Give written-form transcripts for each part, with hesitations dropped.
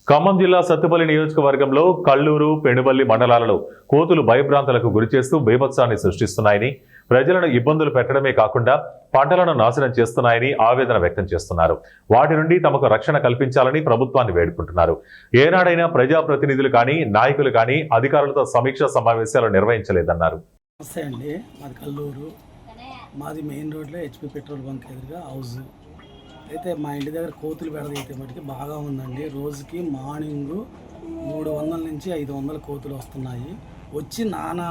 ఖమ్మం జిల్లా సత్తుపల్లి నియోజకవర్గంలో కల్లూరు, పెనుబల్లి మండలాలలో కోతులు భయభ్రాంతులకు గురిచేస్తూ బీభత్సాన్ని సృష్టిస్తున్నాయని, ప్రజలను ఇబ్బందులు పెట్టడమే కాకుండా పంటలను నాశనం చేస్తున్నాయని ఆవేదన వ్యక్తం చేస్తున్నారు. వాటి నుండి తమకు రక్షణ కల్పించాలని ప్రభుత్వాన్ని వేడుకుంటున్నారు. ఏనాడైనా ప్రజాప్రతినిధులు కానీ, నాయకులు కానీ అధికారులతో సమీక్షా సమావేశాలు నిర్వహించలేదన్నారు. నమస్తే అండి, మాది కల్లూరు. మాది మెయిన్ రోడ్లో హెచ్పి పెట్రోల్ బంక్ ఎదురుగా హౌస్. అయితే మా ఇంటి దగ్గర కోతులు బెడదైతే మటుకి బాగా ఉందండి. రోజుకి మార్నింగు 300 నుంచి 500 కోతులు వస్తున్నాయి. వచ్చి నానా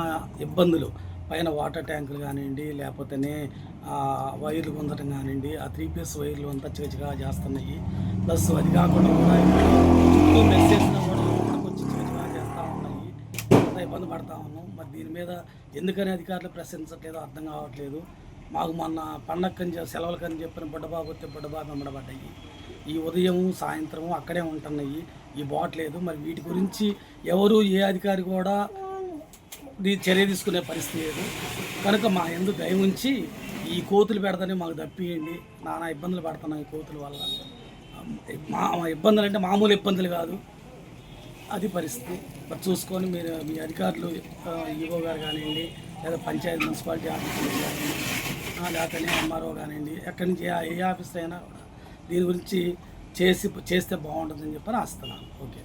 ఇబ్బందులు, పైన వాటర్ ట్యాంకులు కానివ్వండి, లేకపోతేనే వైర్లు పొందడం కానివ్వండి, ఆ 3PS వైర్లు అంతా చికచిగా చేస్తున్నాయి. ప్లస్ అది కాకుండా కూడా మెసేజ్లో కూడా వచ్చి చికచిగా చేస్తూ ఉన్నాయి. అంతా ఇబ్బంది పడతా ఉన్నాం. మరి దీని మీద ఎందుకని అధికారులు ప్రశ్నించట్లేదో అర్థం కావట్లేదు. మాకు మొన్న పండగకని సెలవులకని చెప్పిన బుడ్డబాబు వస్తే బుడ్డబాబు వెంబడబడ్డాయి. ఈ ఉదయం సాయంత్రం అక్కడే ఉంటున్నాయి. ఈ బాట్లేదు. మరి వీటి గురించి ఎవరు ఏ అధికారి కూడా చర్య తీసుకునే పరిస్థితి లేదు. కనుక మా ఎందుకు దయ ఉంచి ఈ కోతులు పెడతానే మాకు తప్పియండి. నానా ఇబ్బందులు పడుతున్నాయి కోతుల వల్ల. మా ఇబ్బందులు అంటే మామూలు ఇబ్బందులు కాదు, అది పరిస్థితి. మరి చూసుకొని మీరు మీ అధికారులు, ఈఓ గారు కానివ్వండి, లేదా పంచాయతీ మున్సిపాలిటీ ఆఫీసులు కానివ్వండి, లేకపోతే ఎంఆర్ఓ కానివ్వండి, ఎక్కడి నుంచి ఏ ఆఫీస్ అయినా దీని గురించి చేస్తే బాగుంటుందని చెప్పని ఆస్తున్నాను. ఓకే.